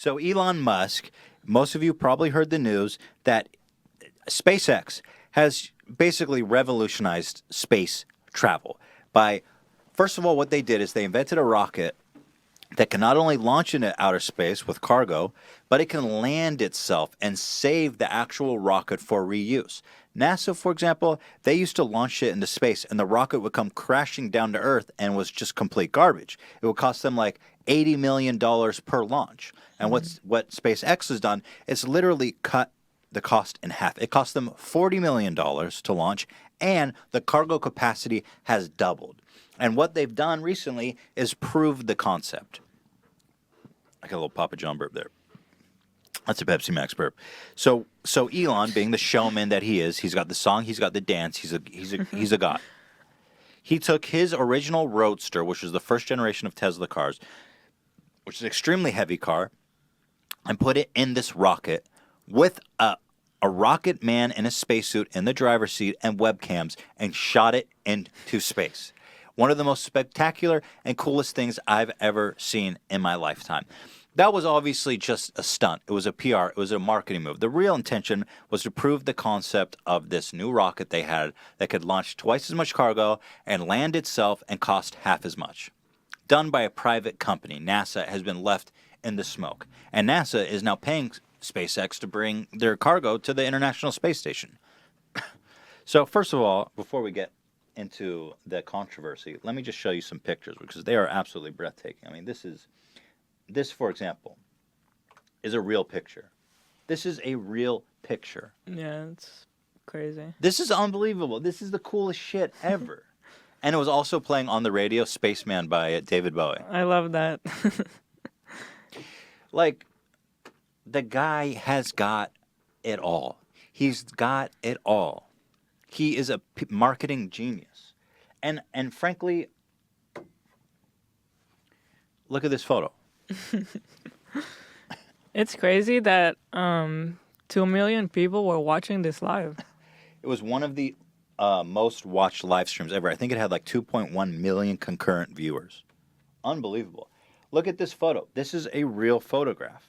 So Elon Musk, most of you probably heard the news that SpaceX has basically revolutionized space travel by, first of all, what they did is they invented a rocket that can not only launch into outer space with cargo, but it can land itself and save the actual rocket for reuse. NASA, for example, they used to launch it into space and the rocket would come crashing down to Earth and was just complete garbage. It would cost them like $80 million per launch. And what SpaceX has done is literally cut the cost in half. It cost them $40 million to launch, and the cargo capacity has doubled. And what they've done recently is prove the concept. I got a little Papa John burp there. That's a Pepsi Max burp. So Elon, being the showman that he is, he's got the song, he's got the dance, he's a god. He took his original Roadster, which was the first generation of Tesla cars, which is an extremely heavy car, and put it in this rocket with a rocket man in a spacesuit in the driver's seat and webcams and shot it into space. One of the most spectacular and coolest things I've ever seen in my lifetime. That was obviously just a stunt. It was a PR. It was a marketing move. The real intention was to prove the concept of this new rocket they had that could launch twice as much cargo and land itself and cost half as much. Done by a private company. NASA has been left in the smoke. And NASA is now paying SpaceX to bring their cargo to the International Space Station. So first of all, before we get into the controversy, let me just show you some pictures because they are absolutely breathtaking. I mean, this, for example, is a real picture. This is a real picture. Yeah, it's crazy. This is unbelievable. This is the coolest shit ever. And it was also playing on the radio, Spaceman by David Bowie. I love that. Like, the guy has got it all. He's got it all. He is a marketing genius. And frankly, look at this photo. It's crazy that 2 million people were watching this live. It was one of the most watched live streams ever. I think it had like 2.1 million concurrent viewers. Unbelievable. Look at this photo. This is a real photograph.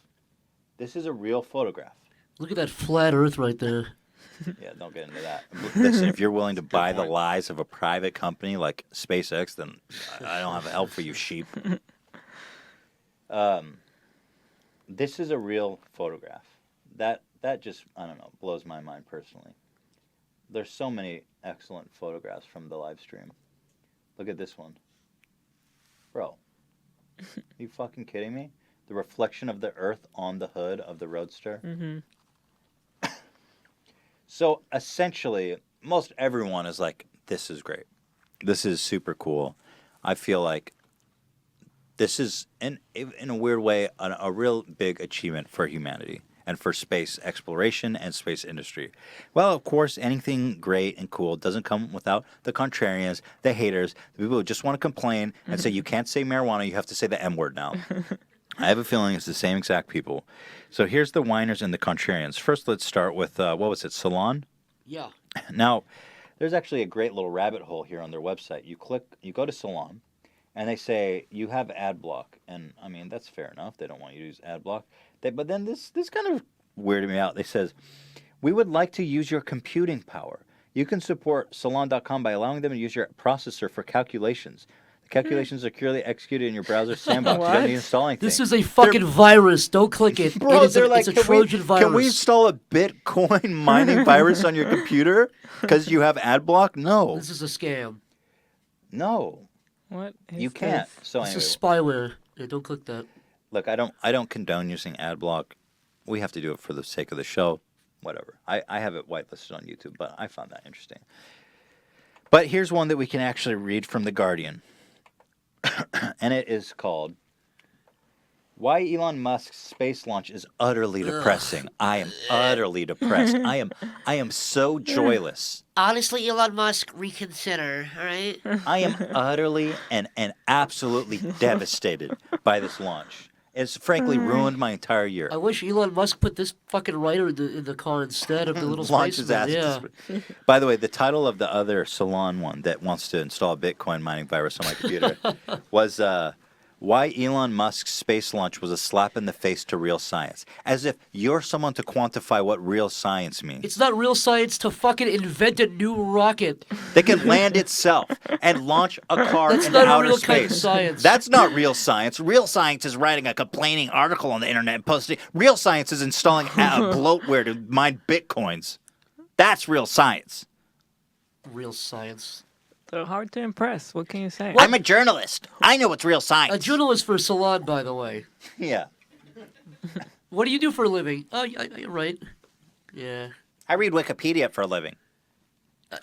This is a real photograph. Look at that flat Earth right there. Yeah, don't get into that. Listen, if you're willing to buy the lies of a private company like SpaceX, then I don't have help for you, sheep. This is a real photograph. That just, I don't know, blows my mind personally. There's so many excellent photographs from the live stream. Look at this one. Bro, are you fucking kidding me? The reflection of the Earth on the hood of the Roadster. Mm-hmm. So essentially, most everyone is like, this is great. This is super cool. I feel like this is, in a weird way, a real big achievement for humanity and for space exploration and space industry. Well, of course, anything great and cool doesn't come without the contrarians, the haters, the people who just want to complain and say you can't say marijuana, you have to say the M word now. I have a feeling it's the same exact people. So here's the whiners and the contrarians. First, let's start with, what was it, Salon? Yeah. Now, there's actually a great little rabbit hole here on their website. You go to Salon, and they say you have ad block. And, I mean, that's fair enough. They don't want you to use ad block. But then this kind of weirded me out. They says, we would like to use your computing power. You can support Salon.com by allowing them to use your processor for calculations. The calculations are securely executed in your browser sandbox. You don't need to install anything. This is a fucking virus. Don't click it. Bro, it's a Trojan virus. Can we install a Bitcoin mining virus on your computer because you have ad block? No. This is a scam. No. What is You can't. this? So This anyway, is spyware. Yeah, don't click that. look, I don't condone using ad block. We have to do it for the sake of the show. Whatever. I have it whitelisted on YouTube, but I found that interesting. But here's one that we can actually read from The Guardian. And it is called, Why Elon Musk's Space Launch is Utterly Depressing. I am utterly depressed. I am so joyless. Honestly, Elon Musk, reconsider, all right? I am utterly and absolutely devastated by this launch. It's frankly ruined my entire year. I wish Elon Musk put this fucking writer in the car instead of the little Launch his spaceman. ass. Yeah. By the way, the title of the other Salon one that wants to install a Bitcoin mining virus on my computer was why Elon Musk's space launch was a slap in the face to real science. As if you're someone to quantify what real science means. It's not real science to fucking invent a new rocket. That can land itself and launch a car That's into not a outer real space. kind of science. That's not real science. Real science is writing a complaining article on the internet and posting. Real science is installing bloatware to mine bitcoins. That's real science. Real science. So hard to impress. What can you say? I'm a journalist. I know what's real science. A journalist for Salon, by the way. Yeah. What do you do for a living? Oh, you're right. Yeah. I read Wikipedia for a living.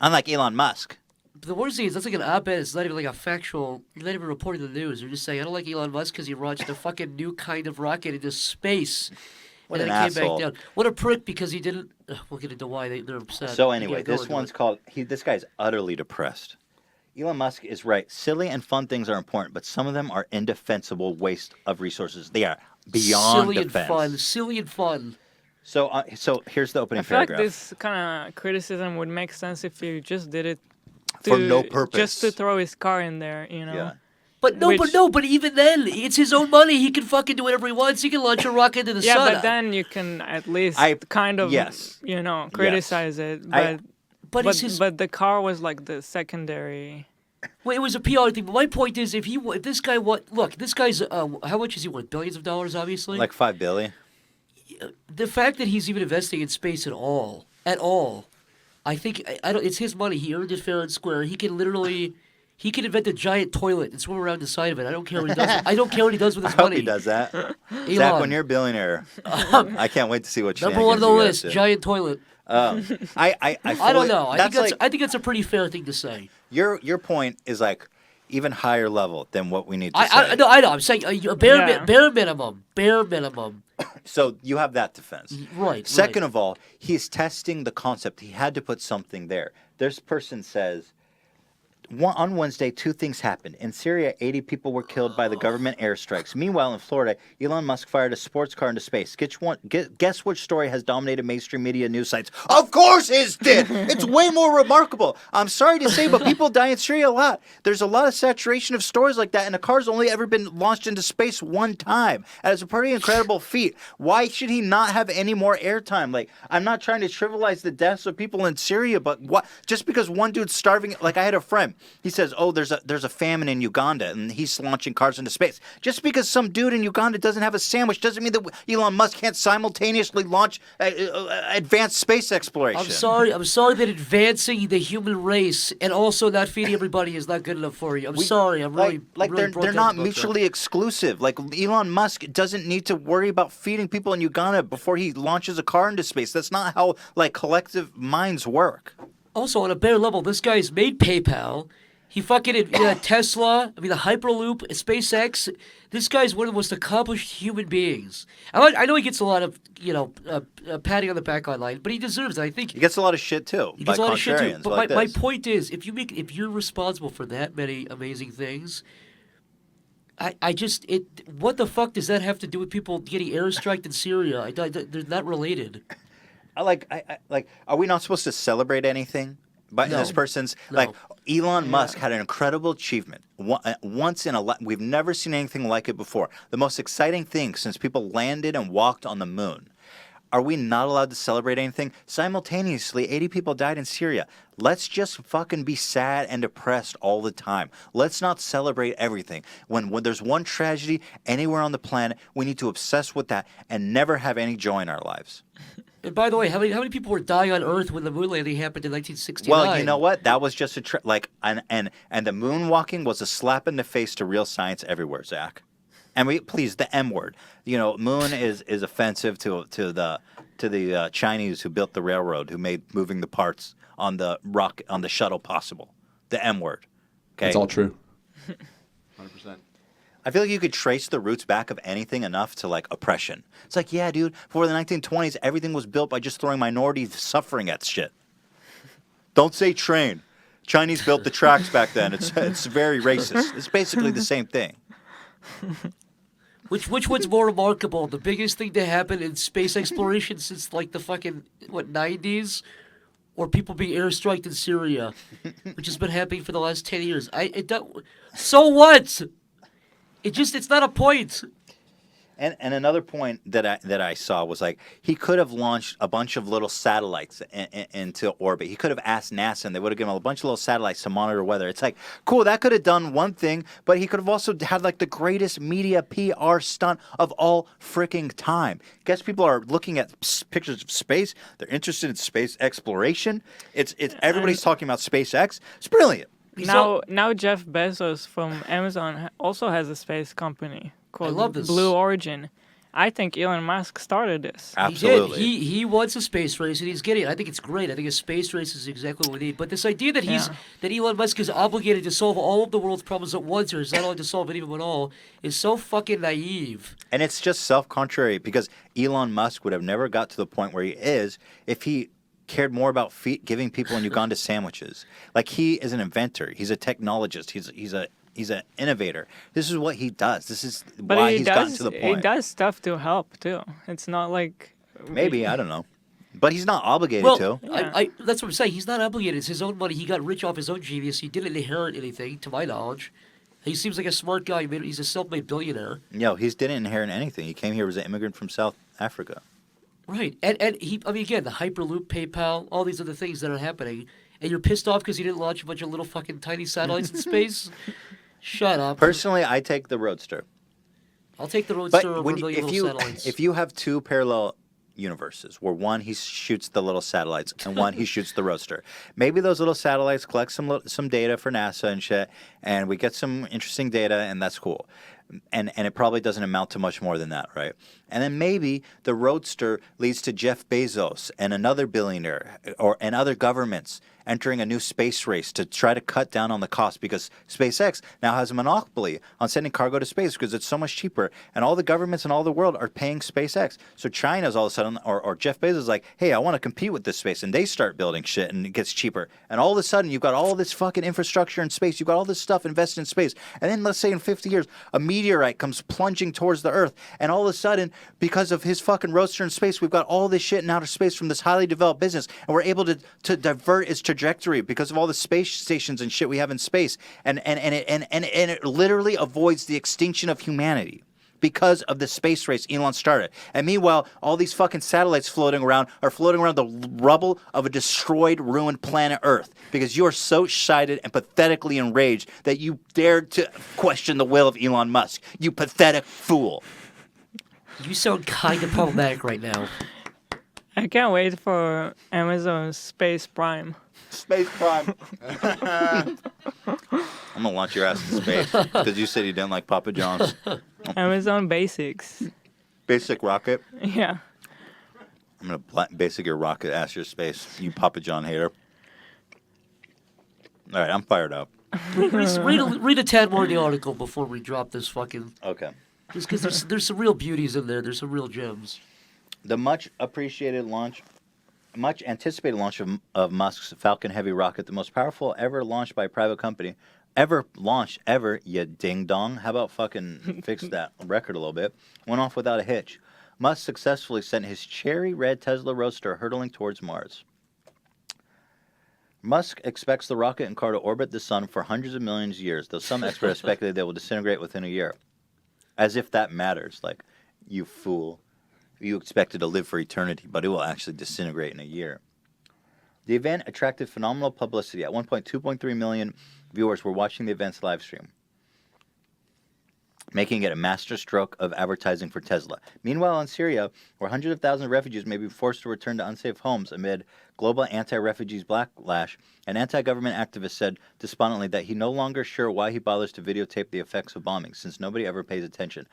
Unlike Elon Musk. The worst thing is that's like an op-ed. It's not even like a factual. You're not even reporting the news. You're just saying I don't like Elon Musk because he launched a fucking new kind of rocket into space. What and an then it asshole. came back down. What a prick because he didn't. We'll get into why they're upset. So You anyway, can't go this into one's it. called. This guy's utterly depressed. Elon Musk is right. Silly and fun things are important, but some of them are indefensible waste of resources. They are beyond silly defense. and fun. Silly and fun. So here's the opening I feel like paragraph. this kind of criticism would make sense if you just did it For no purpose. just to throw his car in there, you know. Yeah. But even then, it's his own money. He can fucking do whatever he wants. He can launch a rocket into the Yeah, sun. but then you can at least kind of, yes. criticize it. But it's his. But the car was like the secondary. Well, it was a PR thing. But my point is, if this guy look, this guy's how much is he worth? Billions of dollars, obviously. Like $5 billion. The fact that he's even investing in space at all, I think I don't. It's his money. He earned it fair and square. He can literally. He can invent a giant toilet and swim around the side of it. I don't care what he does. I don't care what he does with his I hope money. he does that. Elon, Zach, when you're a billionaire, I can't wait to see what number one on the shenanigans list, you guys do. giant toilet. I I don't know. I That's think that's a pretty fair thing to say. your point is like even higher level than what we need to say. I know. I'm saying a bare minimum. So you have that defense. Right. Second of all, he's testing the concept. He had to put something there. This person says, on Wednesday, two things happened. In Syria, 80 people were killed by the government airstrikes. Meanwhile, in Florida, Elon Musk fired a sports car into space. Guess which story has dominated mainstream media news sites? Of course his did! It's way more remarkable. I'm sorry to say, but people die in Syria a lot. There's a lot of saturation of stories like that, and a car's only ever been launched into space one time. And it's a pretty incredible feat. Why should he not have any more airtime? Like, I'm not trying to trivialize the deaths of people in Syria, but what? Just because one dude's starving, like I had a friend. He says, "Oh, there's a famine in Uganda, and he's launching cars into space." Just because some dude in Uganda doesn't have a sandwich doesn't mean that Elon Musk can't simultaneously launch advanced space exploration. I'm sorry that advancing the human race and also not feeding everybody is not good enough for you. I'm sorry. I'm really they're broken not about mutually exclusive. Like Elon Musk doesn't need to worry about feeding people in Uganda before he launches a car into space. That's not how collective minds work. that. Also, on a bare level, this guy's made PayPal. He fucking Tesla. I mean, the Hyperloop, SpaceX. This guy's one of the most accomplished human beings. I know he gets a lot of patting on the back online, but he deserves it. I think He gets a lot of shit too. he gets a lot of shit too. contrarians But like my this. point is, if you're responsible for that many amazing things, what the fuck does that have to do with people getting airstriked in Syria? They're not related. Are we not supposed to celebrate anything? But No. this person's No. Elon Musk had an incredible achievement. Once in we've never seen anything like it before. The most exciting thing since people landed and walked on the moon. Are we not allowed to celebrate anything? Simultaneously, 80 people died in Syria. Let's just fucking be sad and depressed all the time. Let's not celebrate everything. When there's one tragedy anywhere on the planet, we need to obsess with that and never have any joy in our lives. And by the way, how many people were dying on Earth when the moon landing happened in 1969? Well, you know what? That was just and the moonwalking was a slap in the face to real science everywhere, Zach. And please, the M word. Moon is offensive to the Chinese who built the railroad, who made moving the parts on the shuttle possible. The M word. Okay. It's all true. 100%. I feel like you could trace the roots back of anything enough to oppression. It's like, yeah, dude, before the 1920s, everything was built by just throwing minorities suffering at shit. Don't say train. Chinese built the tracks back then. It's very racist. It's basically the same thing. Which one's more remarkable? The biggest thing to happen in space exploration since the fucking 90s, or people being airstriked in Syria, which has been happening for the last 10 years. So what? It's not a point. And another point that I saw was like he could have launched a bunch of little satellites into orbit. He could have asked NASA, and they would have given him a bunch of little satellites to monitor weather. It's like cool, that could have done one thing, but he could have also had like the greatest media PR stunt of all freaking time. Guess people are looking at pictures of space. They're interested in space exploration. It's everybody's talking about SpaceX. It's brilliant. Now Jeff Bezos from Amazon also has a space company called love this. Blue Origin. I think Elon Musk started this. Absolutely. He did. He wants a space race, and he's getting it. I think it's great. I think a space race is exactly what we need. But this idea that that Elon Musk is obligated to solve all of the world's problems at once, or is not only to solve any of them at all, is so fucking naive. And it's just self-contrary because Elon Musk would have never got to the point where he is if he cared more about giving people in Uganda sandwiches. Like he is an inventor. He's a technologist. He's an innovator. This is what he does. This is why he's gotten to the point. He does stuff to help too. It's not like Maybe, I don't know. But he's not obligated to. That's what I'm saying. He's not obligated. It's his own money. He got rich off his own genius. He didn't inherit anything, to my knowledge. He seems like a smart guy. He's a self-made billionaire. No, he didn't inherit anything. He came here as an immigrant from South Africa. Right. And he, I mean, again, the Hyperloop, PayPal, all these other things that are happening. And you're pissed off because he didn't launch a bunch of little fucking tiny satellites in space? Shut up. Personally, I take the Roadster. I'll take the Roadster But over when a million little satellites. if you have two parallel universes where one he shoots the little satellites and one he shoots the Roadster, maybe those little satellites collect some data for NASA and shit, and we get some interesting data, and that's cool. And it probably doesn't amount to much more than that, right? And then maybe the Roadster leads to Jeff Bezos and another billionaire and other governments entering a new space race to try to cut down on the cost because SpaceX now has a monopoly on sending cargo to space because it's so much cheaper. And all the governments in all the world are paying SpaceX. So China's all of a sudden, or Jeff Bezos is like, hey, I want to compete with this space. And they start building shit and it gets cheaper. And all of a sudden, you've got all this fucking infrastructure in space. You've got all this stuff invested in space. And then let's say in 50 years, a meteorite comes plunging towards the Earth. And all of a sudden, because of his fucking Roadster in space, we've got all this shit in outer space from this highly developed business. And we're able to divert its trajectory because of all the space stations and shit we have in space. And it literally avoids the extinction of humanity because of the space race Elon started. And meanwhile, all these fucking satellites floating around are floating around the rubble of a destroyed, ruined planet Earth because you are so excited and pathetically enraged that you dared to question the will of Elon Musk. You pathetic fool. You sound kind of problematic right now. I can't wait for Amazon Space Prime. Space Prime. I'm gonna launch your ass in space because you said you didn't like Papa John's. Amazon Basics. Basic rocket. Yeah. I'm gonna basic your rocket ass your space. You Papa John hater. All right, I'm fired up. Read a tad more of the article before we drop this fucking. Okay. Just because there's some real beauties in there. There's some real gems. The much anticipated launch of Musk's Falcon Heavy rocket, the most powerful ever launched by a private company, ever, you ding dong. How about fucking fix that record a little bit? Went off without a hitch. Musk successfully sent his cherry red Tesla Roadster hurtling towards Mars. Musk expects the rocket and car to orbit the sun for hundreds of millions of years, though some experts speculate they will disintegrate within a year. As if that matters. Like, you fool. You expect it to live for eternity, but it will actually disintegrate in a year. The event attracted phenomenal publicity. At one point, 2.3 million viewers were watching the event's live stream, making it a masterstroke of advertising for Tesla. Meanwhile, in Syria, where hundreds of thousands of refugees may be forced to return to unsafe homes amid global anti-refugees backlash, an anti-government activist said despondently that he no longer sure why he bothers to videotape the effects of bombing, since nobody ever pays attention.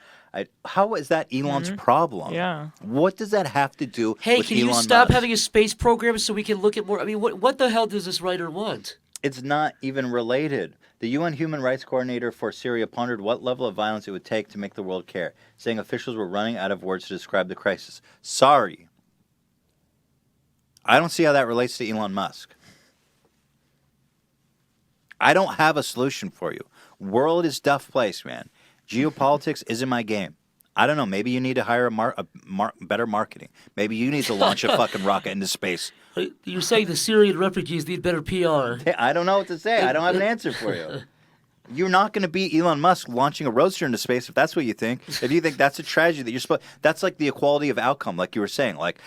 How is that Elon's problem? Yeah. What does that have to do with Hey, can Elon you stop Musk? having a space program so we can look at more? I mean, what the hell does this writer want? It's not even related. The UN Human Rights Coordinator for Syria pondered what level of violence it would take to make the world care, saying officials were running out of words to describe the crisis. Sorry. I don't see how that relates to Elon Musk. I don't have a solution for you. World is tough place, man. Geopolitics isn't my game. I don't know. Maybe you need to hire better marketing. Maybe you need to launch a fucking rocket into space. You're saying the Syrian refugees need better PR. I don't know what to say. I don't have an answer for you. You're not going to be Elon Musk launching a roadster into space if that's what you think. If you think that's a tragedy that you're supposed, that's like the equality of outcome, like you were saying. Like,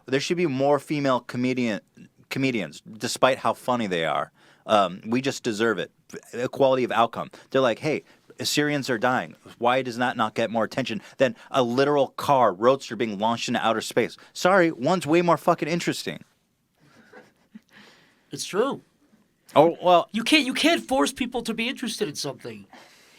there should be more female comedians, despite how funny they are. We just deserve it. Equality of outcome. They're like, hey, Assyrians are dying. Why does that not get more attention than a literal car roadster being launched into outer space? Sorry, one's way more fucking interesting. It's true. Oh well, You can't force people to be interested in something.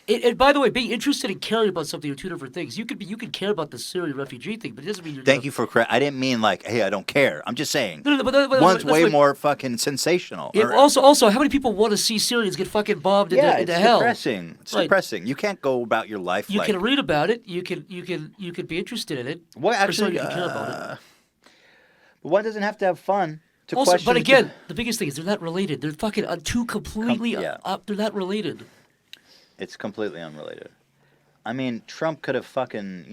And by the way, being interested and caring about something are two different things. You can care about the Syrian refugee thing, but it doesn't mean you're. thank you for correct. I didn't mean like, hey, I don't care. I'm just saying No, but one's that's way what- more fucking sensational. Yeah, also, how many people want to see Syrians get fucking bombed into it's hell? depressing. It's Right. depressing. You can't go about your life You like. can read about it. You can be interested in it. Well, Or actually, you can care about it. But one doesn't have to have fun to Also, question. but again, the biggest thing is they're not related. They're fucking two completely. Yeah. They're not related. It's completely unrelated. I mean, Trump could have fucking,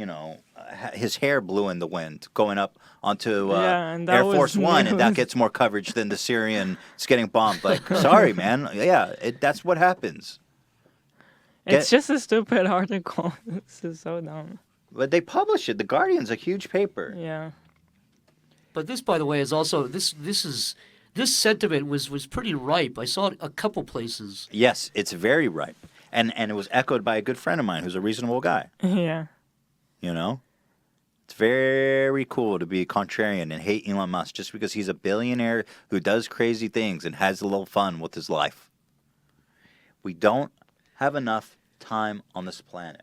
his hair blew in the wind going up onto Yeah, and that Air was Force One, and that news. gets more coverage than the Syrians getting bombed. Like, sorry, man. Yeah, that's what happens. It's just a stupid article. This is so dumb. But they publish it. The Guardian's a huge paper. Yeah. But this, by the way, is also this sentiment was pretty ripe. I saw it a couple places. Yes, it's very ripe. And it was echoed by a good friend of mine who's a reasonable guy. Yeah. You know? It's very cool to be contrarian and hate Elon Musk just because he's a billionaire who does crazy things and has a little fun with his life. We don't have enough time on this planet.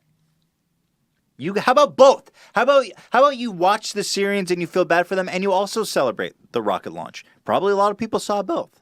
How about both? How about you watch the Syrians and you feel bad for them and you also celebrate the rocket launch? Probably a lot of people saw both.